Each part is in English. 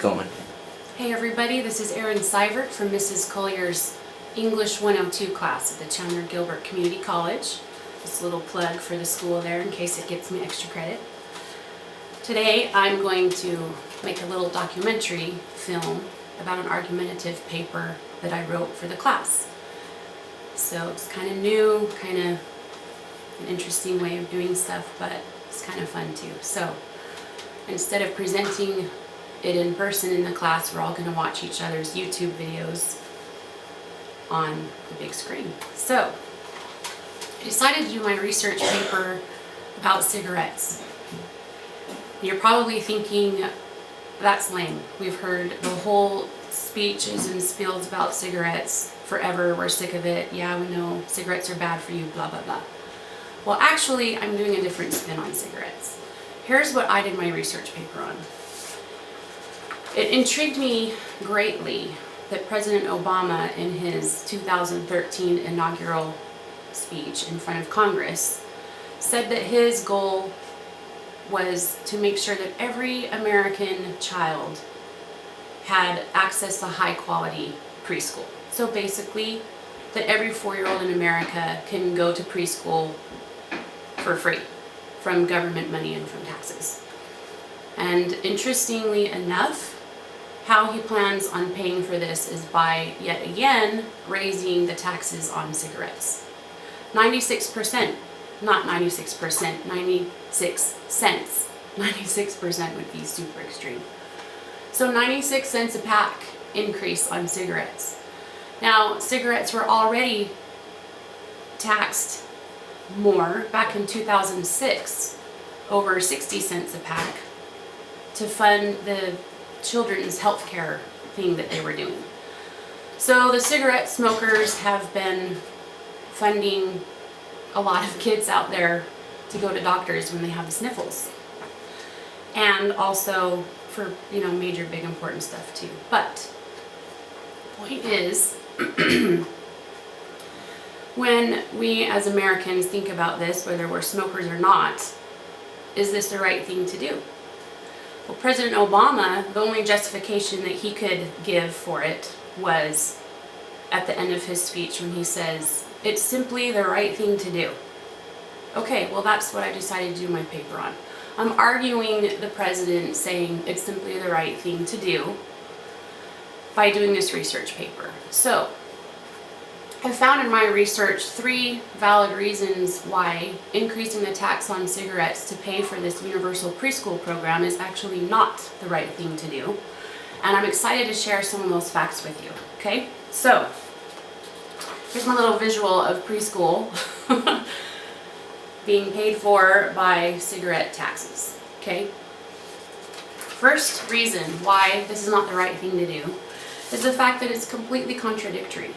going. Hey everybody, this is Erin Seivert from Mrs. Collier's English 102 class at the Chandler Gilbert Community College. Just a little plug for the school there in case it gets me extra credit. Today I'm going to make a little documentary film about an argumentative paper that I wrote for the class. So it's kind of new, kind of an interesting way of doing stuff, but it's kind of fun too. So instead of presenting it in person in the class, we're all going to watch each other's YouTube videos on the big screen. So I decided to do my research paper about cigarettes. You're probably thinking, that's lame. We've heard the whole speeches and spiels about cigarettes forever. We're sick of it. Yeah, we know cigarettes are bad for you, blah, blah, blah. Well, actually, I'm doing a different spin on cigarettes. Here's what I did my research paper on. It intrigued me greatly that President Obama, in his 2013 inaugural speech in front of Congress, said that his goal was to make sure that every American child had access to high quality preschool. So basically, that every 4-year-old in America can go to preschool for free from government money and from taxes. And interestingly enough, how he plans on paying for this is by, yet again, raising the taxes on cigarettes. 96%, not 96%, 96 cents. 96% would be super extreme. So 96 cents a pack increase on cigarettes. Now, cigarettes were already taxed more back in 2006, over 60 cents a pack, to fund the children's health care thing that they were doing. So the cigarette smokers have been funding a lot of kids out there to go to doctors when they have the sniffles. And also for, major big important stuff too. But the point is, when we as Americans think about this, whether we're smokers or not, is this the right thing to do? Well, President Obama, the only justification that he could give for it was at the end of his speech when he says, it's simply the right thing to do. Okay, well that's what I decided to do my paper on. I'm arguing the president saying it's simply the right thing to do by doing this research paper. So, I found in my research 3 valid reasons why increasing the tax on cigarettes to pay for this universal preschool program is actually not the right thing to do. And I'm excited to share some of those facts with you, okay? So, here's my little visual of preschool being paid for by cigarette taxes, okay? First reason why this is not the right thing to do is the fact that it's completely contradictory.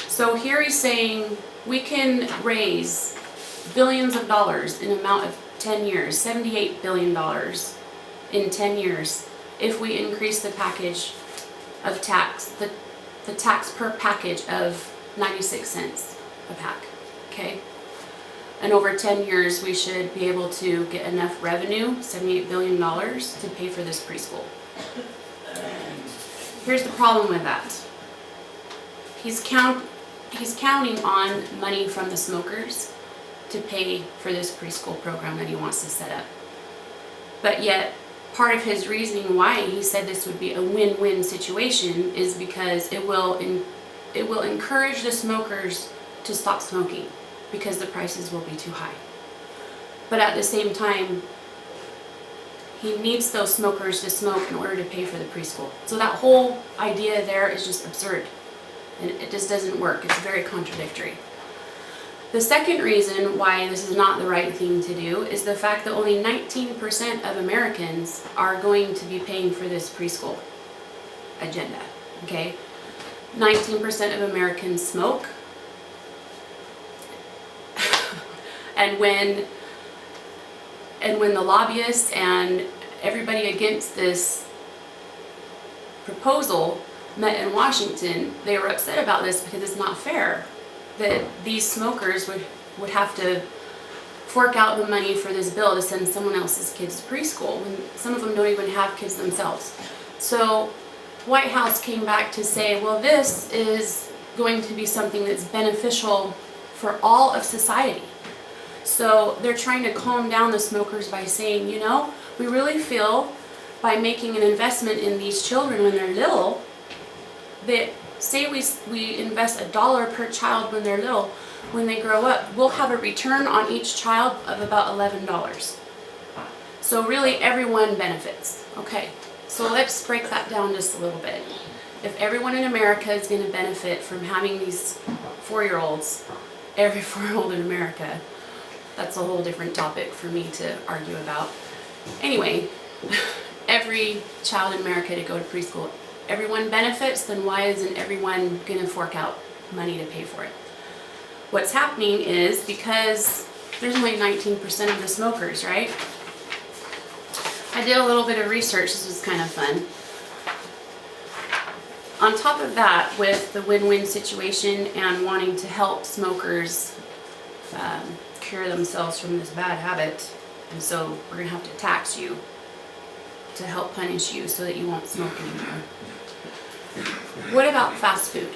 So here he's saying we can raise billions of dollars in amount of 10 years, $78 billion in 10 years, if we increase the package of tax, the tax per package of 96 cents a pack, okay? And over 10 years, we should be able to get enough revenue, $78 billion, to pay for this preschool. Here's the problem with that. He's counting on money from the smokers to pay for this preschool program that he wants to set up. But yet, part of his reasoning why he said this would be a win-win situation is because it will encourage the smokers to stop smoking because the prices will be too high. But at the same time, he needs those smokers to smoke in order to pay for the preschool. So that whole idea there is just absurd. And it just doesn't work. It's very contradictory. The second reason why this is not the right thing to do is the fact that only 19% of Americans are going to be paying for this preschool agenda, okay? 19% of Americans smoke. and when the lobbyists and everybody against this proposal met in Washington, they were upset about this because it's not fair that these smokers would have to fork out the money for this bill to send someone else's kids to preschool when some of them don't even have kids themselves. So White House came back to say, well, this is going to be something that's beneficial for all of society. So they're trying to calm down the smokers by saying, you know, we really feel by making an investment in these children when they're little, that say we invest $1 per child when they're little, when they grow up, we'll have a return on each child of about $11. So really everyone benefits. Okay, so let's break that down just a little bit. If everyone in America is going to benefit from having these 4-year-olds, every 4-year-old in America, that's a whole different topic for me to argue about. Anyway, every child in America to go to preschool, everyone benefits, then why isn't everyone going to fork out money to pay for it? What's happening is because there's only 19% of the smokers, right? I did a little bit of research, this was kind of fun. On top of that, with the win-win situation and wanting to help smokers cure themselves from this bad habit, and so we're going to have to tax you to help punish you so that you won't smoke anymore. What about fast food?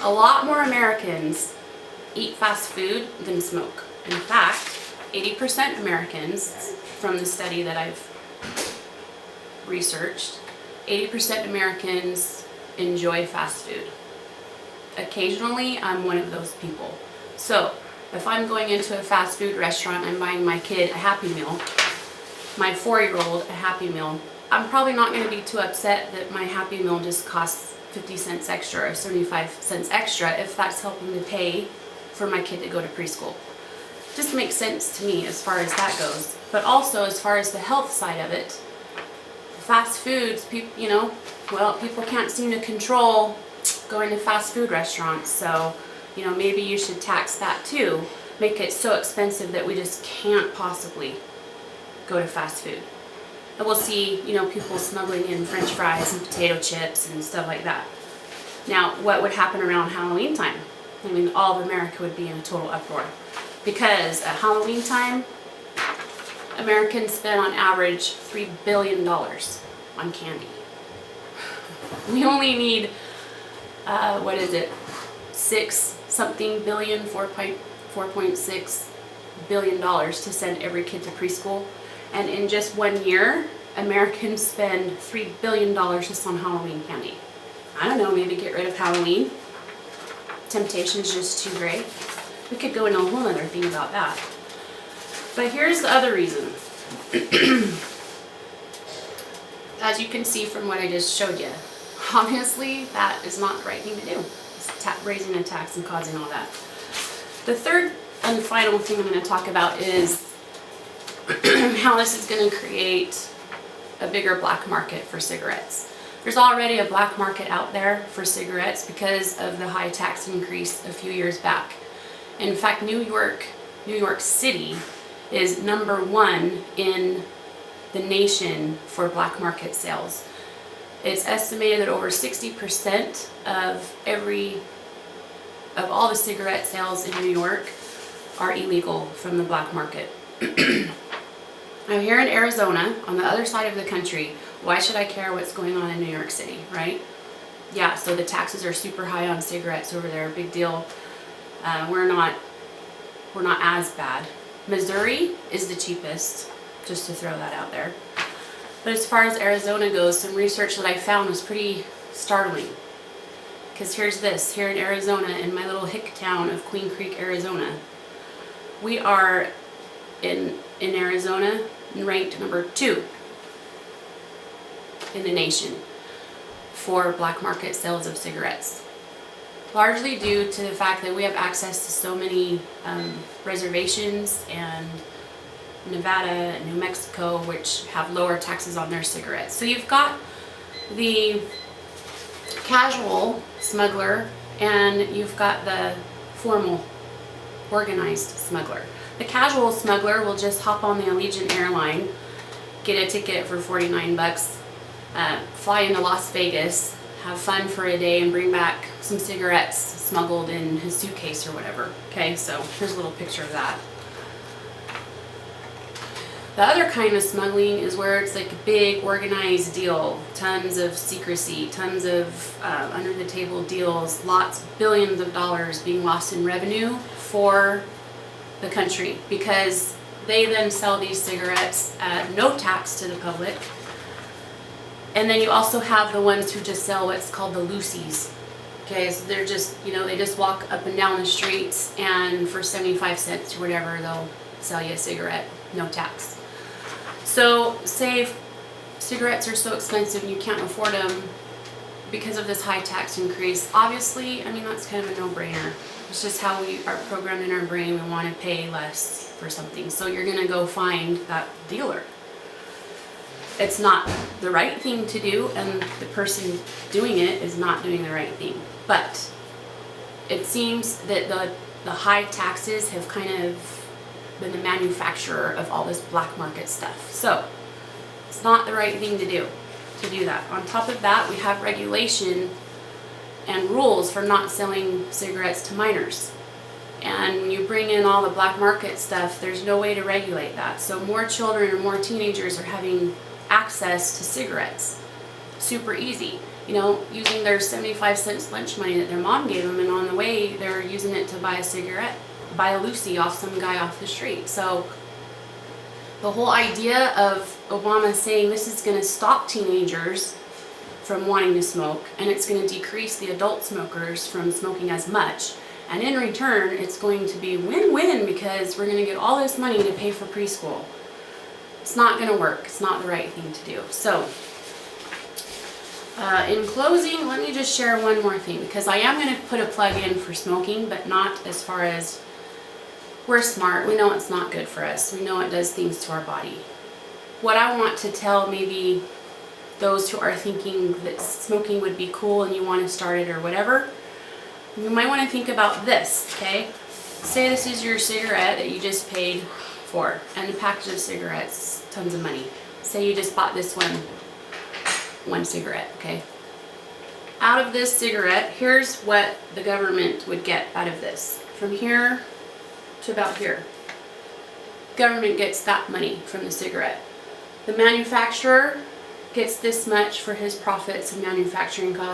A lot more Americans eat fast food than smoke. In fact, 80% Americans, from the study that I've researched, 80% Americans enjoy fast food. Occasionally, I'm one of those people. So, if I'm going into a fast food restaurant, I'm buying my kid a Happy Meal, my 4-year-old a Happy Meal, I'm probably not going to be too upset that my Happy Meal just costs 50 cents extra or 75 cents extra if that's helping to pay for my kid to go to preschool. Just makes sense to me as far as that goes. But also as far as the health side of it, fast foods, people can't seem to control going to fast food restaurants. So, maybe you should tax that too. Make it so expensive that we just can't possibly go to fast food. And we'll see, people smuggling in French fries and potato chips and stuff like that. Now, what would happen around Halloween time? I mean, all of America would be in a total uproar. Because at Halloween time, Americans spend on average $3 billion on candy. We only need, 4.6 billion dollars to send every kid to preschool. And in just 1 year, Americans spend $3 billion just on Halloween candy. I don't know, maybe get rid of Halloween. Temptation's just too great. We could go into a whole other thing about that. But here's the other reason. As you can see from what I just showed you, obviously that is not the right thing to do. It's raising a tax and causing all that. The third and final thing I'm going to talk about is how this is going to create a bigger black market for cigarettes. There's already a black market out there for cigarettes because of the high tax increase a few years back. In fact, New York City is #1 in the nation for black market sales. It's estimated that over 60% of all the cigarette sales in New York are illegal from the black market. Now here in Arizona, on the other side of the country, why should I care what's going on in New York City, right? Yeah, so the taxes are super high on cigarettes over there, big deal. We're not as bad. Missouri is the cheapest, just to throw that out there. But as far as Arizona goes, some research that I found was pretty startling. Because here's this, here in Arizona, in my little hick town of Queen Creek, Arizona, we are in Arizona ranked #2 in the nation for black market sales of cigarettes. Largely due to the fact that we have access to so many reservations and Nevada and New Mexico, which have lower taxes on their cigarettes. So you've got the casual smuggler and you've got the formal organized smuggler. The casual smuggler will just hop on the Allegiant airline, get a ticket for $49, fly into Las Vegas, have fun for a day, and bring back some cigarettes smuggled in his suitcase or whatever. Okay, so here's a little picture of that. The other kind of smuggling is where it's like a big organized deal, tons of secrecy, tons of under the table deals, lots, billions of dollars being lost in revenue for the country, because they then sell these cigarettes at no tax to the public. And then you also have the ones who just sell what's called the loosies. Okay, so they're just, they just walk up and down the streets, and for 75 cents or whatever, they'll sell you a cigarette, no tax. So say if cigarettes are so expensive and you can't afford them because of this high tax increase, obviously, that's kind of a no-brainer. It's just how we are programmed in our brain. We want to pay less for something. So you're going to go find that dealer. It's not the right thing to do, and the person doing it is not doing the right thing. But it seems that the high taxes have kind of been the manufacturer of all this black market stuff. So it's not the right thing to do that. On top of that, we have regulation and rules for not selling cigarettes to minors. And when you bring in all the black market stuff, there's no way to regulate that. So more children or more teenagers are having access to cigarettes. Super easy. Using their 75 cents lunch money that their mom gave them, and on the way they're using it to buy a cigarette, buy a loosie off some guy off the street. So the whole idea of Obama saying this is going to stop teenagers from wanting to smoke, and it's going to decrease the adult smokers from smoking as much, and in return it's going to be win-win because we're going to get all this money to pay for preschool. It's not going to work. It's not the right thing to do. So in closing, let me just share one more thing, because I am going to put a plug in for smoking, but not as far as we're smart. We know it's not good for us. We know it does things to our body. What I want to tell maybe those who are thinking that smoking would be cool and you want to start it or whatever, you might want to think about this, okay? Say this is your cigarette that you just paid for, and the package of cigarettes, tons of money. Say you just bought this one cigarette, okay? Out of this cigarette, here's what the government would get out of this. From here to about here. Government gets that money from the cigarette. The manufacturer gets this much for his profits and manufacturing costs.